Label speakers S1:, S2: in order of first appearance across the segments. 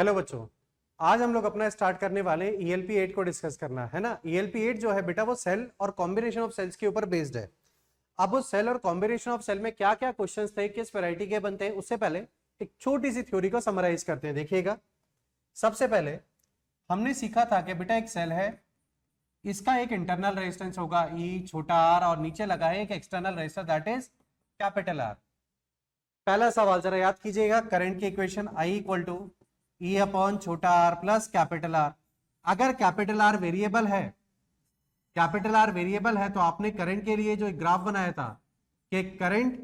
S1: Hello बच्चों, आज हम लोग अपना स्टार्ट करने वाले हैं ELP 8 को डिस्कस करना है ना। ELP 8 जो है बेटा वो सेल और कॉम्बिनेशन ऑफ सेल्स के ऊपर बेस्ड है। अब उस सेल और कॉम्बिनेशन ऑफ सेल में क्या क्या क्वेश्चंस थे, किस वैरायटी के बनते हैं, उससे पहले एक छोटी सी थ्योरी को समराइज करते हैं। देखिएगा, सबसे पहले हमने सीखा था कि बेटा एक सेल है, इसका एक इंटरनल रेजिस्टेंस होगा E छोटा r और नीचे लगा है एक external resistance that is capital R। पहला सवाल जरा याद कीजिएगा, करंट की equation I equal to E upon छोटा r प्लस कैपिटल R। अगर कैपिटल R वेरिएबल है, कैपिटल R वेरिएबल है तो आपने करंट के लिए जो एक ग्राफ बनाया था कि करंट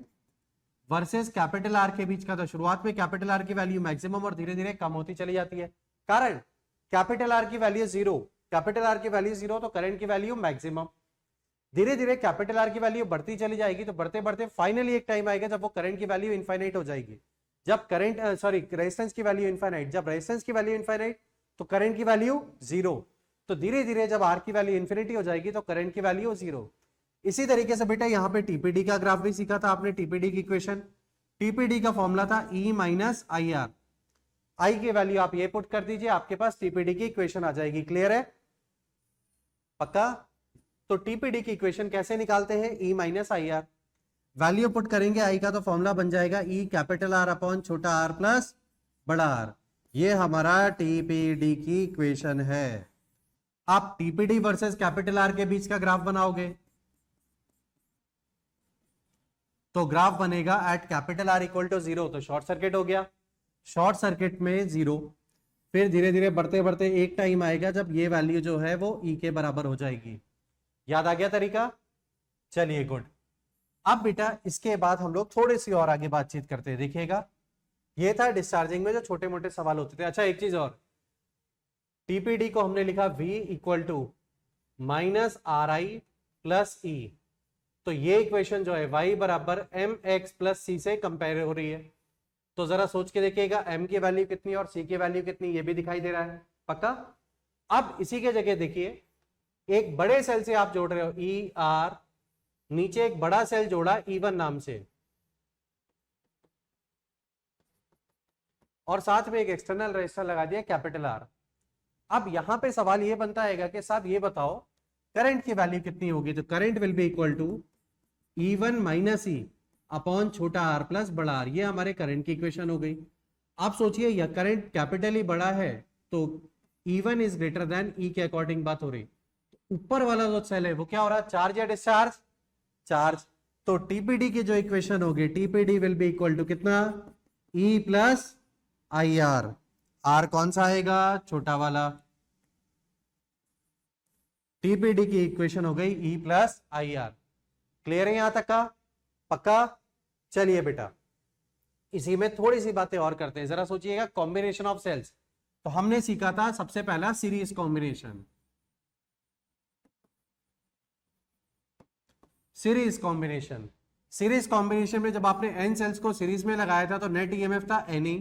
S1: वर्सेस कैपिटल R के बीच का, तो शुरुआत में कैपिटल R की वैल्यू मैक्सिमम और धीरे धीरे कम होती चली जाती है। कारण कैपिटल R की वैल्यू जीरो, कैपिटल R की वैल्यू जीरो तो करंट की वैल्यू मैक्सिमम। धीरे धीरे कैपिटल R की वैल्यू बढ़ती चली जाएगी, तो बढ़ते बढ़ते फाइनली एक टाइम आएगा जब वो करंट की वैल्यू इनफाइनाइट हो जाएगी। जब करंट रेजिस्टेंस की वैल्यू इनफाइनाइट, जब रेजिस्टेंस की वैल्यू इनफाइनाइट तो करंट की वैल्यू जीरो। तो धीरे धीरे जब R की वैल्यू इन्फिनिटी हो जाएगी तो करंट की वैल्यू जीरो। इसी तरीके से बेटा यहाँ पे टीपीडी का ग्राफ भी सीखा था आपने। टीपीडी की इक्वेशन, टीपीडी का फॉर्मूला था E माइनस आई आर। आई की वैल्यू आप ये पुट कर दीजिए, आपके पास टीपीडी की इक्वेशन आ जाएगी। क्लियर है? पक्का? तो टीपीडी की इक्वेशन कैसे निकालते हैं? E minus I are, value put करेंगे आई का तो फॉर्मूला बन जाएगा E कैपिटल R अपॉन छोटा r प्लस बड़ा R। ये हमारा टीपीडी की इक्वेशन है। आप टीपीडी वर्सेस कैपिटल R के बीच का ग्राफ बनाओगे तो ग्राफ बनेगा at capital R equal to zero, तो शॉर्ट सर्किट हो गया। शॉर्ट सर्किट में जीरो, फिर धीरे धीरे बढ़ते बढ़ते एक टाइम आएगा जब ये वैल्यू जो है वो E के बराबर हो जाएगी। याद आ गया तरीका? चलिए गुड। अब बेटा इसके बाद हम लोग थोड़ी सी और आगे बातचीत करते हैं। देखिएगा, ये था डिस्चार्जिंग में जो छोटे मोटे सवाल होते थे। अच्छा, एक चीज और, टीपीडी को हमने लिखा V equal to minus R I plus E. तो ये इक्वेशन जो है y बराबर mx प्लस सी से कंपेयर हो रही है। तो जरा सोच के देखिएगा, m की वैल्यू कितनी और c की वैल्यू कितनी, ये भी दिखाई दे रहा है। पक्का? अब इसी के जगह देखिए, एक बड़े सेल से आप जोड़ रहे हो ई आर, नीचे एक बड़ा सेल जोड़ा E1 नाम से, और साथ में एक एक्सटर्नल रेजिस्टर लगा दिया कैपिटल R। अब यहां पे सवाल ये बनता है कि साहब ये बताओ करंट की वैल्यू कितनी होगी। तो current will be equal to E1 minus E upon छोटा r प्लस बड़ा R। ये हमारे करंट की इक्वेशन हो गई। आप सोचिए, यह करंट कैपिटल ही बड़ा है तो E1 is greater than E के अकॉर्डिंग बात हो रही। ऊपर वाला जो सेल है वो क्या हो रहा है, चार्ज या डिस्चार्ज? चार्ज। तो टीपीडी की जो इक्वेशन होगी, TPD will be equal to कितना, E plus I R. R कौन सा आएगा? छोटा वाला। टीपीडी की इक्वेशन हो गई E plus I are. Clear है यहां तक का? पक्का? चलिए बेटा, इसी में थोड़ी सी बातें और करते हैं। जरा सोचिएगा, कॉम्बिनेशन ऑफ सेल्स तो हमने सीखा था सबसे पहला series combination. Series combination, series combination में जब आपने n सेल्स को सीरीज में लगाया था तो नेट ईएमएफ था Ne,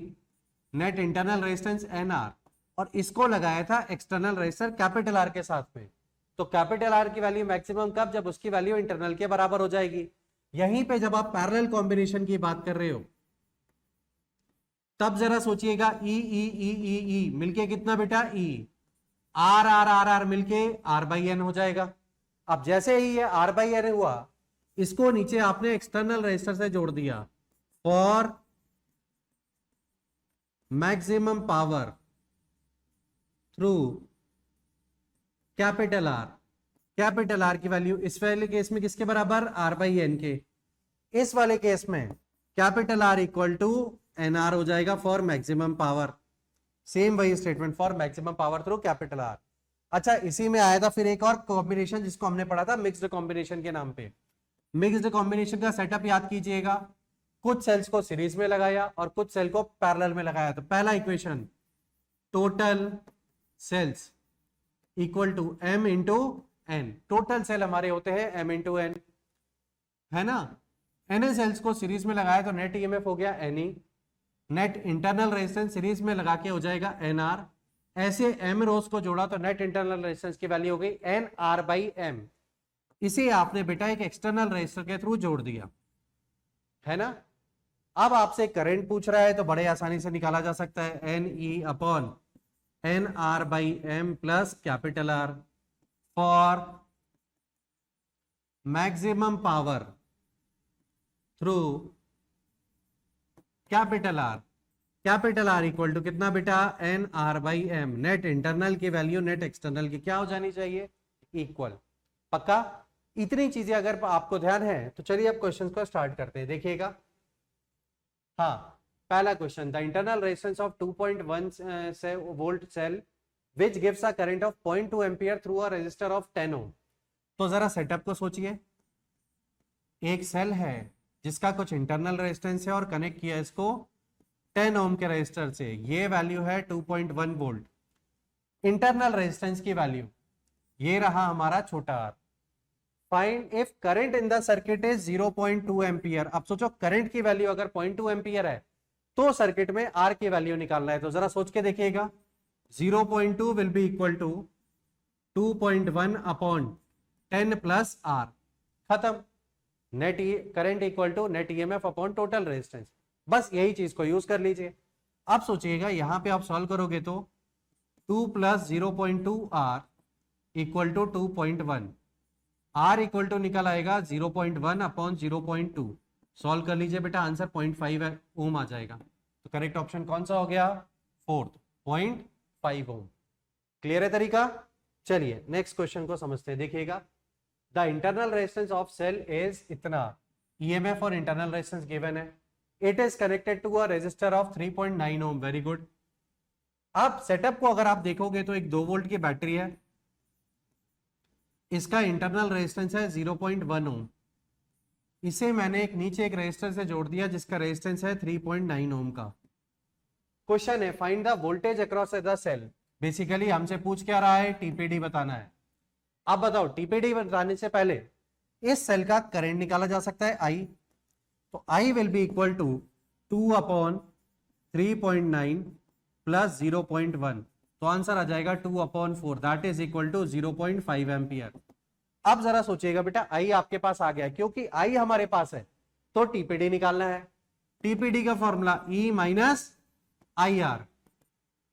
S1: net internal resistance Nr, और इसको लगाया था एक्सटर्नल रेजिस्टर कैपिटल R के साथ में। तो कैपिटल R की वैल्यू मैक्सिमम कब? जब उसकी वैल्यू इंटरनल के बराबर हो जाएगी। यहीं पे जब आप पैरेलल कॉम्बिनेशन की बात कर रहे हो तब जरा सोचिएगा, E E E E E मिलके कितना बेटा, E, R R R R मिलके R बाई N हो जाएगा। अब जैसे ही ये R बाई N हुआ, इसको नीचे आपने एक्सटर्नल रेजिस्टर से जोड़ दिया for maximum power through capital R। Capital R की वैल्यू इस वाले केस में किसके बराबर, R बाई N के। इस वाले केस में capital R equal to NR हो जाएगा फॉर मैक्सिमम पावर। सेम वही statement, for maximum power through capital R। अच्छा, इसी में आया था फिर एक और कॉम्बिनेशन जिसको हमने पढ़ा था मिक्स्ड कॉम्बिनेशन के नाम पे। मिक्स्ड कॉम्बिनेशन का सेटअप याद कीजिएगा, कुछ सेल्स को सीरीज में लगाया और कुछ सेल को पैरेलल में लगाया। तो पहला equation, total cells equal to m into n। Total cell हमारे होते हैं m इंटू n, है ना। n सेल्स को सीरीज में लगाया तो नेट ईएमएफ हो गया Ne, net internal resistance series में लगा के हो जाएगा Nr। ऐसे m रोज को जोड़ा तो नेट इंटरनल रेजिस्टेंस की वैल्यू हो गई Nr बाई m। इसे आपने बेटा एक एक्सटर्नल रेजिस्टर के थ्रू जोड़ दिया, है ना। अब आपसे करंट पूछ रहा है तो बड़े आसानी से निकाला जा सकता है, N E upon N R by M plus capital R for maximum power through capital R. Capital R equal to कितना बेटा, N R by M. Net internal की वैल्यू नेट एक्सटर्नल की क्या हो जानी चाहिए, इक्वल। पक्का? इतनी चीजें अगर आपको ध्यान है तो चलिए अब क्वेश्चन को स्टार्ट करते हैं, देखिएगा। हाँ, पहला question, the internal resistance of 2.1 volt cell which gives a current of 0.2 ampere through a resistor of 10 ohm. तो जरा सेटअप को सोचिए, एक सेल है जिसका कुछ इंटरनल रेजिस्टेंस है और कनेक्ट किया इसको 10 ओम के रेजिस्टर से। ये वैल्यू है 2.1 वोल्ट। इंटरनल रेजिस्टेंस की वैल्यू ये रहा हमारा छोटा r। Find if current in the circuit is 0.2 ampere. अब सोचो करंट की वैल्यू अगर 0.2 एम्पियर है तो सर्किट में R की वैल्यू निकालना है। तो जरा सोच के देखिएगा, 0.2 will be equal to 2.1 upon 10 plus R। खत्म। Net current equal to net EMF upon total resistance. बस यही चीज को यूज कर लीजिए। अब सोचिएगा यहां पे आप सॉल्व करोगे तो 2 plus 0.2 R equal to 2.1, R equal to निकल आएगा 0.1 अपॉन 0.2। सॉल्व कर लीजिए बेटा, आंसर 0.5 ओम आ जाएगा। तो करेक्ट ऑप्शन कौन सा हो गया, फोर्थ, 0.5 ओम। क्लियर है तरीका? चलिए नेक्स्ट क्वेश्चन को समझते हैं, देखिएगा। The internal resistance of cell is इतना, ईएमएफ और इंटरनल रेजिस्टेंस गिवन है। It is connected to a resistor of 3.9 ohm. Very good. अब सेटअप को अगर आप देखोगे तो एक 2 वोल्ट की बैटरी है, इसका इंटरनल रेजिस्टेंस है 0.1 ओम। इसे मैंने एक नीचे एक रेजिस्टर से जोड़ दिया जिसका रेजिस्टेंस है 3.9 ओम का। क्वेश्चन है find the voltage across the cell. Basically हमसे पूछ क्या रहा है, टीपीडी बताना है। अब बताओ, टीपीडी बताने से पहले इस सेल का करंट निकाला जा सकता है, आई। तो I will be equal to 2 upon 3.9 plus 0.1। तो आंसर आ जाएगा 2 upon 4, that is equal to 0.5 ampere. अब जरा सोचिएगा बेटा, आई आपके पास आ गया, क्योंकि आई हमारे पास है तो टीपीडी निकालना है। टीपीडी का formula E minus I R.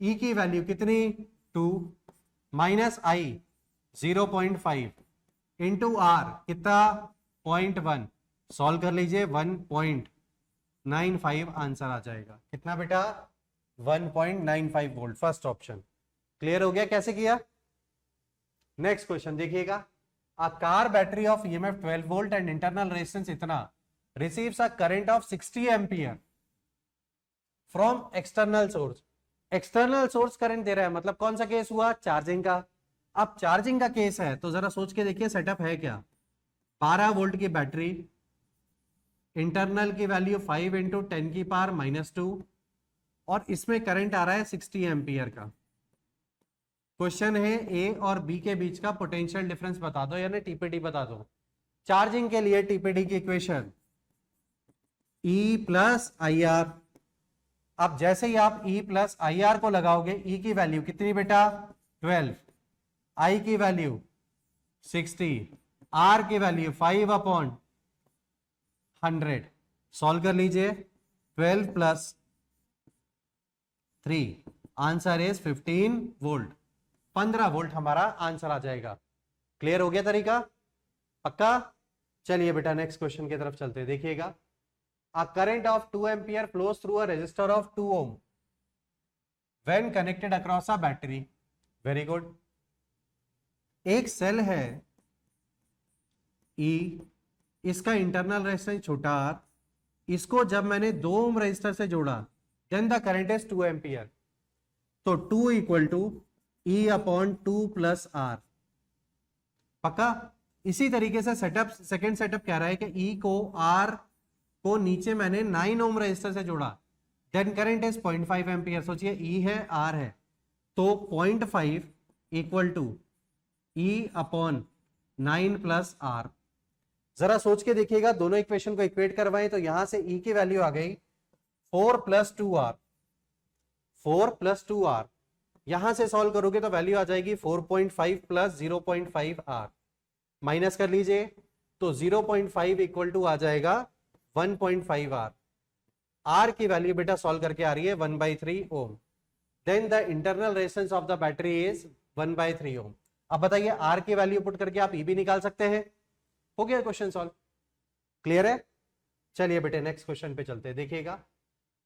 S1: E की वैल्यू कितनी, 2 माइनस आई 0.5 इंटू आर कितना, 0.1। सॉल्व कर लीजिए, 1.95 आंसर आ जाएगा। कितना बेटा, 1.95 वोल्ट। फर्स्ट ऑप्शन क्लियर हो गया कैसे किया। नेक्स्ट क्वेश्चन देखिएगा। A car battery of EMF 12 volt and internal resistance इतना receives a current of 60 ampere from external source. External source current दे रहा है, मतलब कौन सा केस हुआ, चार्जिंग का। अब चार्जिंग का केस है तो जरा सोच के देखिए सेटअप है क्या। 12 वोल्ट की बैटरी, इंटरनल की वैल्यू 5 इंटू 10 की पावर -2 और इसमें करंट आ रहा है 60 एम्पियर का। क्वेश्चन है ए और बी के बीच का पोटेंशियल डिफरेंस बता दो, यानी टीपीडी बता दो। चार्जिंग के लिए टीपीडी की equation E plus I are. अब जैसे ही आप ई प्लस आई आर को लगाओगे, ई की वैल्यू कितनी बेटा, 12, आई की वैल्यू 60, आर की वैल्यू 5 अपॉन 100। सॉल्व कर लीजिए, 12 plus 3, answer is 15 volt. 15 volt हमारा आंसर आ जाएगा। क्लियर हो गया तरीका, पक्का? चलिए बेटा नेक्स्ट क्वेश्चन की तरफ चलते हैं, देखिएगा। A current of 2 ampere flows through a resistor of 2 ohm when connected across a battery. Very good. एक सेल है E, इसका इंटरनल रेजिस्टेंस छोटा r, इसको जब मैंने 2 ओम रेजिस्टर से जोड़ा then the current is 2 ampere. तो 2 equal to E upon 2 plus R। पक्का? इसी तरीके से सेटअप, सेकेंड सेटअप कह रहा है कि E को R को नीचे मैंने 9 ओम रेजिस्टर से जोड़ा, देन करंट इज 0.5 एम्पियर। सोचिए E है R है, तो 0.5 equal to E upon 9 plus R। जरा सोच के देखिएगा, दोनों इक्वेशन को इक्वेट करवाएं तो यहां से E की वैल्यू आ गई 4 प्लस 2R। 4 प्लस 2R यहां से सॉल्व करोगे तो वैल्यू आ जाएगी 4.5 प्लस 0.5R। माइनस कर लीजिए तो 0.5 इक्वल टू आ जाएगा 1.5R। आर की वैल्यू बेटा सॉल्व करके आ रही है 1/3 ohm. Then the internal resistance of the battery is 1/3 ohm. अब बताइए आर की वैल्यू पुट करके आप ई भी निकाल सकते हैं। हो गया क्वेश्चन सॉल्व, क्लियर है। चलिए बेटे नेक्स्ट क्वेश्चन पे चलते हैं, देखिएगा।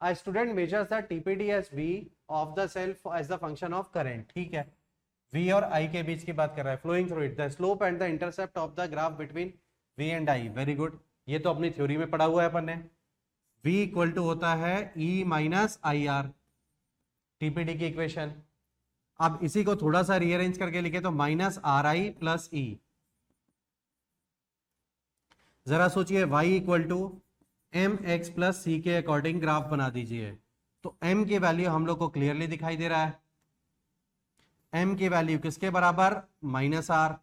S1: A student measures the TPD as V of the cell as the function of current, ठीक है। V और I के बीच की बात कर रहा है, flowing through it, the slope and the intercept of the graph between V and I, very good, ये तो अपनी थ्योरी में पढ़ा हुआ है अपन ने। V इक्वल टू होता है E minus I R, TPD की इक्वेशन। अब इसी को थोड़ा सा रीअरेंज करके लिखे तो minus R I plus E. जरा सोचिए y equal to M X plus C के अकॉर्डिंग ग्राफ बना दीजिए। तो m की वैल्यू हम लोग को क्लियरली दिखाई दे रहा है, m की वैल्यू किसके बराबर, माइनस आर,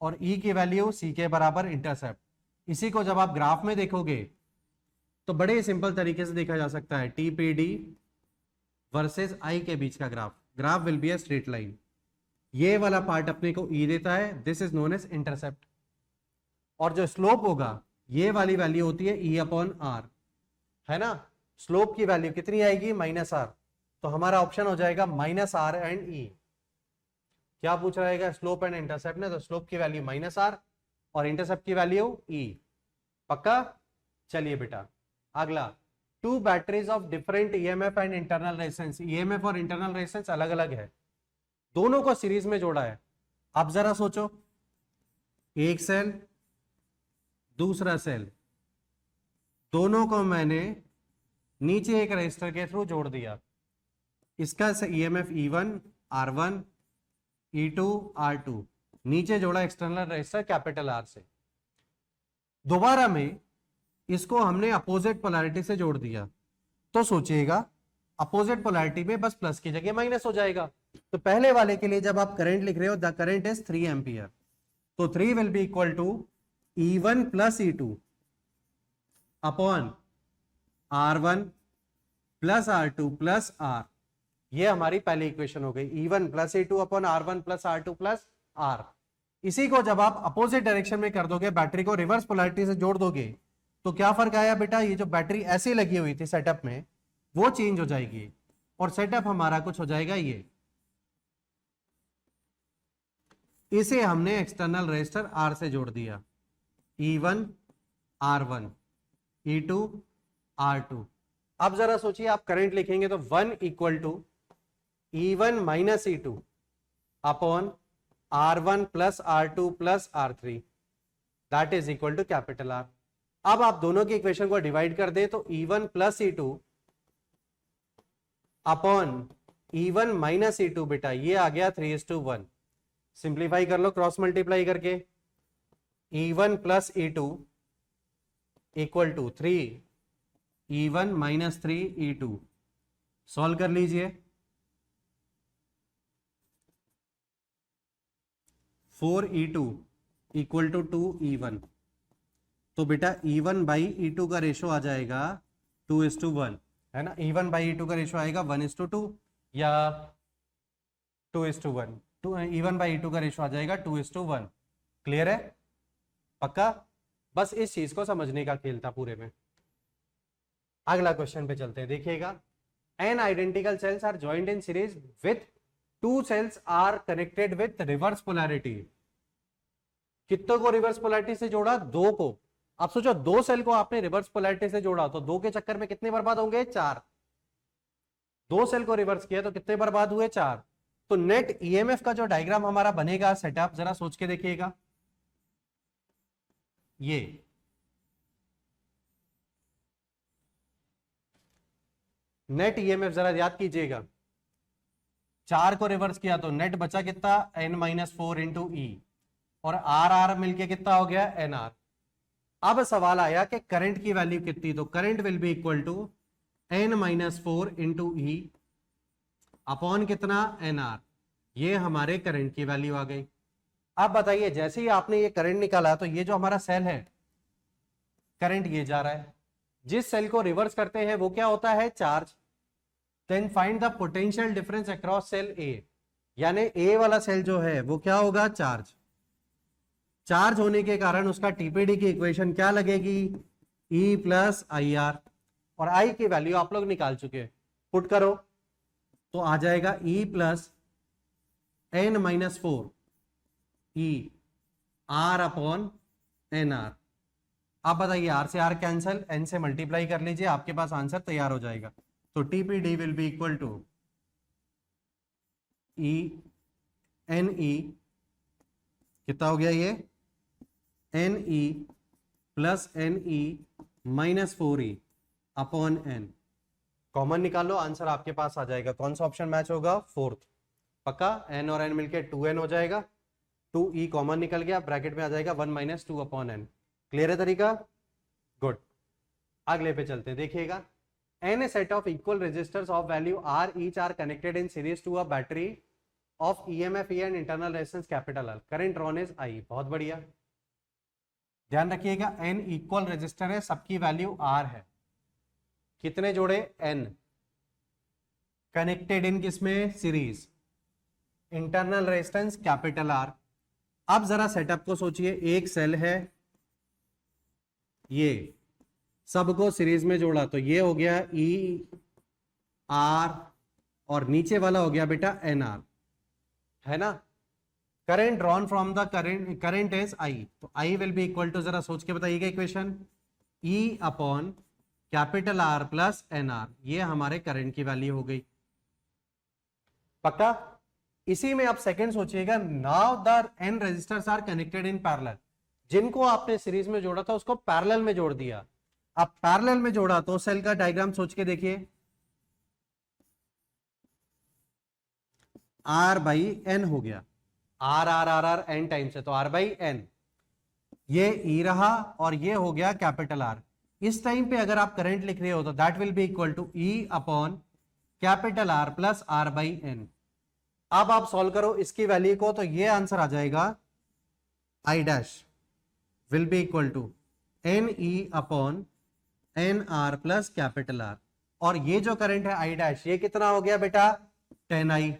S1: और e की वैल्यू c के बराबर इंटरसेप्ट। इसी को जब आप ग्राफ में देखोगे तो बड़े सिंपल तरीके से देखा जा सकता है, टीपीडी वर्सेस i के बीच का graph will be a straight line. ये वाला पार्ट अपने को e देता है, this is known as intercept, और जो स्लोप होगा ये वाली वैल्यू होती है E अपॉन आर, है ना। स्लोप की वैल्यू कितनी आएगी, माइनस आर, तो हमारा ऑप्शन हो जाएगा माइनस आर एंड ई। क्या पूछ रहेगा, स्लोप एंड इंटरसेप्ट ने, तो स्लोप की वैल्यू माइनस आर और इंटरसेप्ट की वैल्यू ई, पक्का। चलिए बेटा अगला, two batteries of different EMF and internal resistance. EMF और इंटरनल रेजिस्टेंस अलग अलग है, दोनों को सीरीज में जोड़ा है। अब जरा सोचो, एक सेल दूसरा सेल, दोनों को मैंने नीचे एक रजिस्टर के थ्रू जोड़ दिया। इसका EMF E1 R1 E2 R2, नीचे जोड़ा एक्सटर्नल रजिस्टर कैपिटल R से। दोबारा में इसको हमने अपोजिट पोलैरिटी से जोड़ दिया, तो सोचिएगा अपोजिट पोलैरिटी में बस प्लस की जगह माइनस हो जाएगा। तो पहले वाले के लिए जब आप करंट लिख रहे हो, द करंट इज 3 एम्पियर, तो 3 will be equal to E1 plus E2 upon R1 plus R2 plus R। ये हमारी पहली इक्वेशन हो गई, E1 plus E2 upon R1 plus R2 plus R। इसी को जब आप अपोजिट डायरेक्शन में कर दोगे, बैटरी को रिवर्स पोलैरिटी से जोड़ दोगे, तो क्या फर्क आया बेटा, ये जो बैटरी ऐसे लगी हुई थी सेटअप में वो चेंज हो जाएगी, और सेटअप हमारा कुछ हो जाएगा ये। इसे हमने एक्सटर्नल रेजिस्टर R से जोड़ दिया, E1 R1 E2 R2। अब जरा सोचिए, आप करंट लिखेंगे तो 1 equal to E1 minus E2 upon R1 plus R2 plus R3, that is equal to capital R। अब आप दोनों की इक्वेशन को डिवाइड कर दें तो E1 plus E2 upon E1 minus E2, बेटा ये आ गया 3:1। सिंप्लीफाई कर लो क्रॉस मल्टीप्लाई करके, E1 plus E2 equal to 3 E1 minus 3 E2। Solve कर लीजिए, 4 E2 इक्वल टू 2 E1। तो बेटा E1 बाई E2 का रेशो आ जाएगा 2:1, है ना। E1 बाई E2 का रेशो आएगा 1:2 या 2:1। E1 बाई E2 का रेशो आ जाएगा 2:1। क्लियर है, पक्का। बस इस चीज को समझने का खेल था पूरे में। अगला क्वेश्चन पे चलते हैं, देखिएगा। N identical cells are joined in series with two cells are connected with reverse polarity. कितनों को रिवर्स पोलैरिटी से जोड़ा, दो को। आप सोचो, दो सेल को आपने रिवर्स पोलैरिटी से जोड़ा तो दो के चक्कर में कितने बर्बाद होंगे, 4। दो सेल को रिवर्स किया तो कितने बर्बाद हुए, 4। तो नेट ईएमएफ का जो डायग्राम हमारा बनेगा सेटअप, जरा सोच के देखिएगा। ये नेट ईएमएफ जरा याद कीजिएगा, 4 को रिवर्स किया तो नेट बचा कितना, n-4 इंटू ई, और आर आर मिलके कितना हो गया, nr। अब सवाल आया कि करंट की वैल्यू कितनी, तो current will be equal to n-4 into E upon कितना, nr। ये हमारे करंट की वैल्यू आ गई। अब बताइए, जैसे ही आपने ये करंट निकाला तो ये जो हमारा सेल है, करंट ये जा रहा है, जिस सेल को रिवर्स करते हैं वो क्या होता है, charge. Then find the potential difference across cell A, यानी ए वाला सेल जो है वो क्या होगा, चार्ज। चार्ज होने के कारण उसका टीपीडी की इक्वेशन क्या लगेगी, E प्लस आई आर। और आई की वैल्यू आप लोग निकाल चुके हैं, पुट करो तो आ जाएगा E plus N minus 4 E R upon N R. आप बताइए, आर से आर कैंसिल, एन से मल्टीप्लाई कर लीजिए, आपके पास आंसर तैयार हो जाएगा। तो TPD will be equal to E N E, कितना हो गया ये, N E plus N E minus 4 E upon N. Common निकालो, आंसर आपके पास आ जाएगा। कौन सा ऑप्शन मैच होगा, फोर्थ। पक्का, एन और एन मिलके 2n हो जाएगा, 2e कॉमन निकल गया, ब्रैकेट में आ जाएगा 1 माइनस 2 अपॉन एन। क्लियर है तरीका, गुड। अगले पे चलते हैं, देखिएगा N set of equal resistors of value R each are connected in series to a battery of EMF E and internal resistance capital R, current drawn is I. बहुत बढ़िया, ध्यान रखिएगा एन इक्वल रेजिस्टर है, सबकी value are है, कितने जोड़े, N, connected in किसमें, series, internal resistance capital are. अब जरा सेटअप को सोचिए, एक सेल है, ये सबको सीरीज में जोड़ा तो ये हो गया ई आर और नीचे वाला हो गया बेटा एन आर, है ना। Current drawn from the current is I, तो I will be equal to, जरा सोच के बताइएगा equation, E upon capital R plus N R, ये हमारे करंट की वैल्यू हो गई। पक्का, इसी में आप सेकंड सोचिएगा, now the N resistors are connected in parallel, जिनको आपने सीरीज में जोड़ा था उसको पैरेलल में जोड़ दिया। अब पैरेलल में जोड़ा तो सेल का डायग्राम सोच के देखिए, आर बाई एन हो गया, R R R R N times है तो आर बाई एन, ये ई रहा और ये हो गया कैपिटल आर। इस टाइम पे अगर आप करंट लिख रहे हो तो that will be equal to E upon capital R plus R by N. अब आप सॉल्व करो इसकी वैल्यू को तो ये आंसर आ जाएगा, I dash will be equal to N E upon N R plus capital R, और ये जो करंट है आई डैश, ये कितना हो गया बेटा, 10 आई।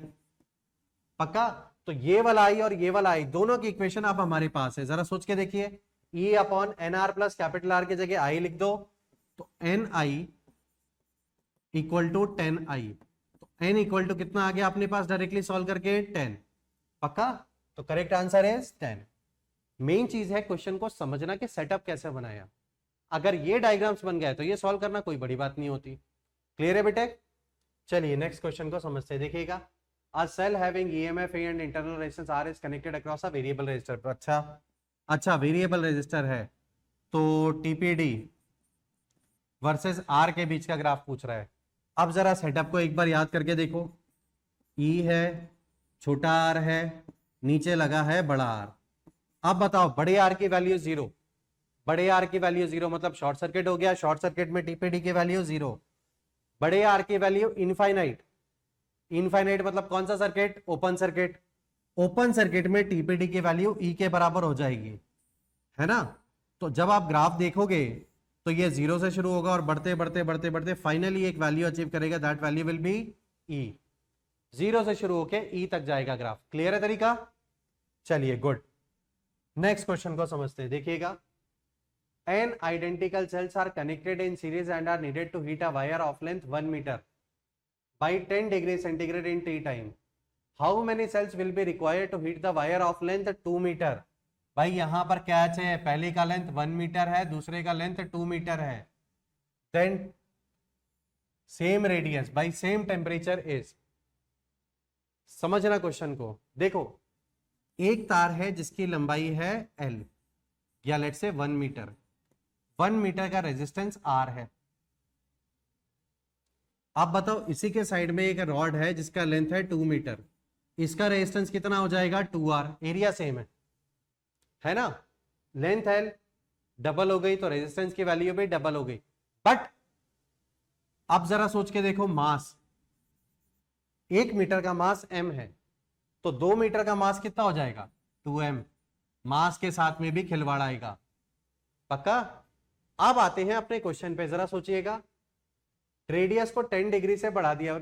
S1: पक्का, तो ये वाला आई और ये वाला आई दोनों की इक्वेशन आप हमारे पास है, जरा सोच के देखिए, E upon N R plus capital R की जगह आई लिख दो तो N I equal to 10 I, तो एन इक्वल टू कितना आ गया अपने पास डायरेक्टली सॉल्व करके, 10। पक्का, तो करेक्ट आंसर इज 10। मेन चीज है क्वेश्चन को समझना कि सेटअप कैसे बनाया, अगर ये डायग्राम्स बन गए तो ये सॉल्व करना कोई बड़ी बात नहीं होती। क्लियर है बेटे, चलिए नेक्स्ट क्वेश्चन को समझते हैं, देखिएगा a cell having EMF and internal resistance R is connected across a variable resistor। अच्छा वेरिएबल रेजिस्टर है तो टीपीडी वर्सेस आर के बीच का ग्राफ पूछ रहा है। अब जरा सेटअप को एक बार याद करके देखो, ई है, छोटा आर है, नीचे लगा है बड़ा आर। अब बताओ बड़े आर की वैल्यू 0, बड़े आर की वैल्यू 0 मतलब शॉर्ट सर्किट हो गया, शॉर्ट सर्किट में टीपीडी की वैल्यू 0, बड़े आर की वैल्यू इनफाइनाइट, इनफाइनाइट मतलब कौन सा circuit, open circuit, open circuit में टीपीडी की वैल्यू ई के बराबर हो जाएगी, है ना। तो जब आप ग्राफ देखोगे तो ये 0 से शुरू होगा और बढ़ते बढ़ते बढ़ते बढ़ते फाइनली एक वैल्यू अचीव करेगा, that value will be E. 0 से शुरू होके ई तक जाएगा ग्राफ। क्लियर है तरीका, चलिए गुड। नेक्स्ट क्वेश्चन को समझते हैं, देखिएगा n identical cells are connected in series and are needed to heat a wire of length 1 meter by 10 degrees centigrade in t time. How many cells will be required to heat the wire of length 2 meter? भाई यहां पर catch है, पहले का length 1 metre है, दूसरे का length 2 metre है, then same radius by same temperature is. समझना क्वेश्चन को, देखो एक तार है जिसकी लंबाई है L या लेट से 1 मीटर, 1 मीटर का रेजिस्टेंस R है। आप बताओ इसी के साइड में एक रॉड है जिसका लेंथ है 2 मीटर, इसका रेजिस्टेंस कितना हो जाएगा 2R, एरिया सेम है ना, लेंथ L डबल हो गई तो रेजिस्टेंस की वैल्यू भी डबल हो गई। बट अब जरा सोच के देखो, मास 1 मीटर का मास m है तो 2 मीटर का मास कितना हो जाएगा 2m, मास के साथ में भी खिलवाड़ आएगा। पक्का। अब आते हैं अपने क्वेश्चन पे, जरा सोचिएगा, रेडियस को 10 डिग्री से बढ़ा दिया,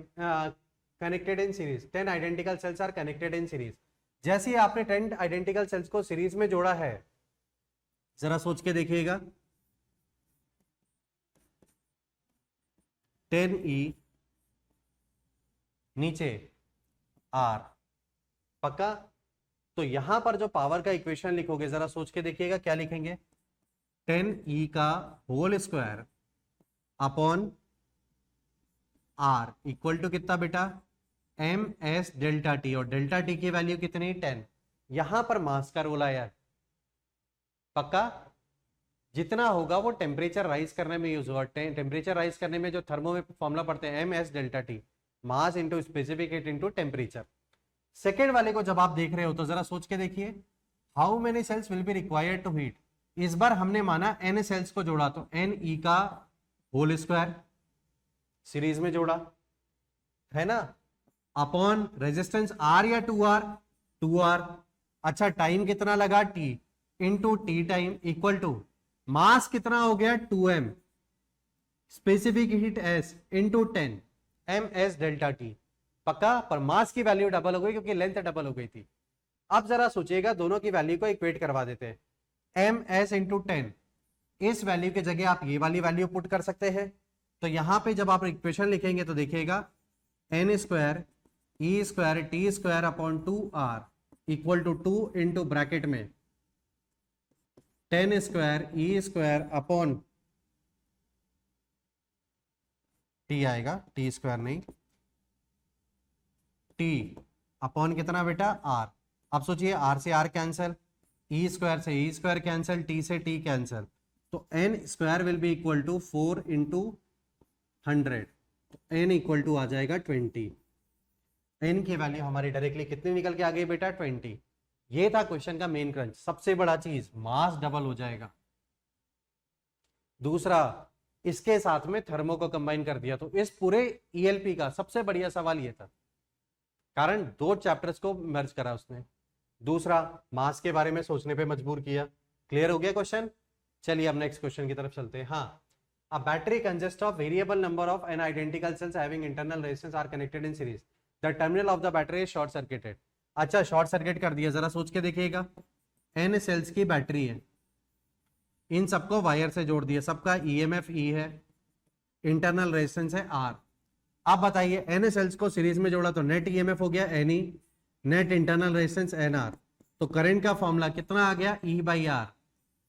S1: connected in series, 10 identical cells are connected in series. जैसे ही आपने 10 आइडेंटिकल सेल्स को सीरीज में जोड़ा है, जरा सोच के देखिएगा, 10E नीचे R, पक्का। तो यहां पर जो पावर का इक्वेशन लिखोगे जरा सोच के देखिएगा, क्या लिखेंगे? 10E का whole square upon R equal to कितना बेटा? ms डेल्टा टी, और डेल्टा टी की वैल्यू कितनी? 10। यहां पर मास का रोल आया, पक्का। जितना होगा वो टेम्परेचर राइज करने में यूज होगा। टेम्परेचर राइज करने में जो थर्मो में फॉर्मूला पढ़ते हैं ms delta T, mass into specific heat into temperature. Second वाले को जब आप देख रहे हो तो जरा सोच के देखिए, how many cells will be required to heat. इस बार हमने माना n सेल्स को जोड़ा तो ne का होल स्क्वायर सीरीज में जोड़ा है ना, अपॉन रेजिस्टेंस R या 2R? 2R। अच्छा, टाइम कितना लगा? T into T time equal to mass कितना हो गया? 2m, specific heat S into 10 ms delta T, पक्का। पर मास की वैल्यू डबल हो गई क्योंकि लेंथ डबल हो गई थी। अब जरा सोचिएगा, दोनों की वैल्यू को इक्वेट करवा देते हैं। ms इंटू 10, इस वैल्यू की जगह आप ये वाली वैल्यू पुट कर सकते हैं। तो यहां पे जब आप इक्वेशन लिखेंगे तो देखिएगा n square E square T square upon 2r equal to 2 into bracket में 10 square E square upon T आएगा, टी स्क्वायर नहीं, टी अपॉन कितना बेटा? r। अब सोचिए, r से r कैंसिल, ई स्क्वायर से ई स्क्वायर कैंसिल, टी से टी कैंसिल, तो n square will be equal to 4 into 100, तो n इक्वल टू आ जाएगा 20। n की वैल्यू हमारी डायरेक्टली कितनी निकल के आ गई बेटा? 20। ये था क्वेश्चन का मेन क्रंच। सबसे बड़ा चीज, मास डबल हो जाएगा। दूसरा, इसके साथ में थर्मो को कंबाइन कर दिया। तो इस पूरे ईएलपी का सबसे बढ़िया सवाल ये था, कारण 2 चैप्टर्स को मर्ज करा उसने। दूसरा, मास के बारे में सोचने पे मजबूर किया। क्लियर हो गया क्वेश्चन? चलिए अब नेक्स्ट क्वेश्चन की तरफ चलते हैं। हाँ, a battery consists of variable number of n identical cells having internal resistance are connected in series. The terminal of the battery is short circuited. अच्छा, शॉर्ट सर्किट कर दिया। जरा सोच के देखिएगा, n सेल्स की बैटरी है, इन सबको वायर से जोड़ दिया, सबका EMF E है, इंटरनल रेजिस्टेंस है R। अब बताइए, n सेल्स को सीरीज में जोड़ा तो नेट EMF हो गया Ne, net internal resistance NR। तो करंट का फॉर्मूला कितना आ गया? E/R।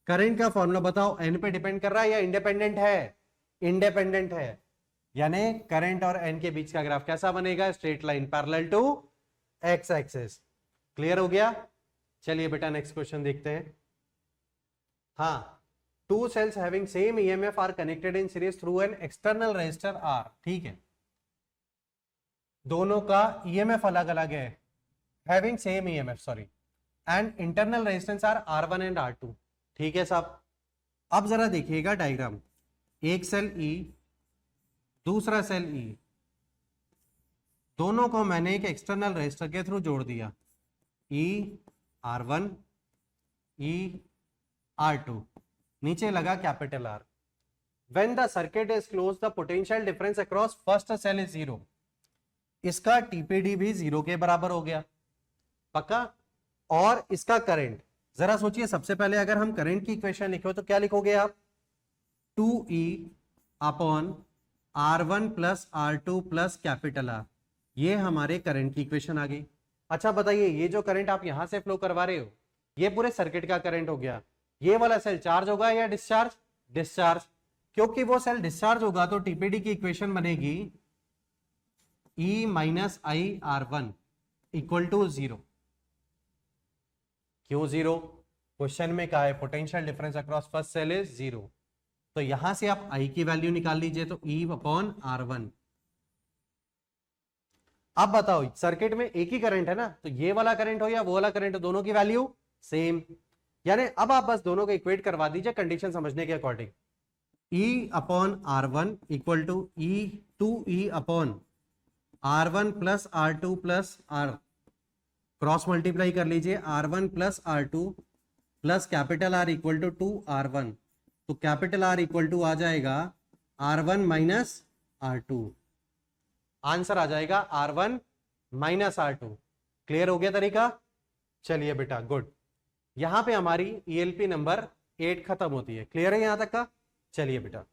S1: करंट का फॉर्मूला बताओ, n पे डिपेंड कर रहा है या इंडिपेंडेंट है? इंडिपेंडेंट है, यानी करंट और n के बीच का ग्राफ कैसा बनेगा? Straight line parallel to x axis. Clear हो गया? चलिए बेटा नेक्स्ट क्वेश्चन देखते हैं। हाँ, 2 cells having same EMF are connected in series through an external resistor R। ठीक है, दोनों का EMF अलग अलग है, having same EMF sorry, and internal resistance are R1 and R2। ठीक है साहब। अब जरा देखिएगा डायग्राम, एक सेल E, दूसरा सेल E, दोनों को मैंने एक एक्सटर्नल रेजिस्टर के थ्रू जोड़ दिया, E R1 E R2, नीचे लगा capital R। When the circuit is closed, the potential difference across first cell is 0। इसका TPD भी 0 के बराबर हो गया, पक्का। और इसका करंट, जरा सोचिए, सबसे पहले अगर हम करंट की इक्वेशन लिखो तो क्या लिखोगे आप? 2E upon R1 plus R2 plus capital R। ये हमारे करंट की इक्वेशन आ गई। अच्छा बताइए, ये जो करंट आप यहां से फ्लो करवा रहे हो, ये पूरे सर्किट का करंट हो गया। ये वाला सेल चार्ज होगा या डिस्चार्ज? डिस्चार्ज। क्योंकि वो सेल डिस्चार्ज होगा तो टीपीडी की इक्वेशन बनेगी E minus I R1 equal to 0। क्यों 0? क्वेश्चन में कहा है potential difference across first cell is 0। तो यहां से आप I की वैल्यू निकाल लीजिए, तो E अपॉन R1। अब बताओ, सर्किट में एक ही करंट है ना, तो ये वाला करंट हो या वो वाला करंट हो, दोनों की वैल्यू सेम। यानी अब आप बस दोनों को इक्वेट करवा दीजिए कंडीशन समझने के according. E upon R1 equal to E upon R1 plus R2 plus R, cross multiply कर लीजिए, R1 plus R2 plus capital R equal to 2R1। तो कैपिटल R इक्वल टू आ जाएगा R1 माइनस R2। आंसर आ जाएगा R1 minus R2। Clear हो गया तरीका? चलिए बेटा, गुड। यहां पे हमारी ELP नंबर 8 खत्म होती है। क्लियर है यहां तक का? चलिए बेटा।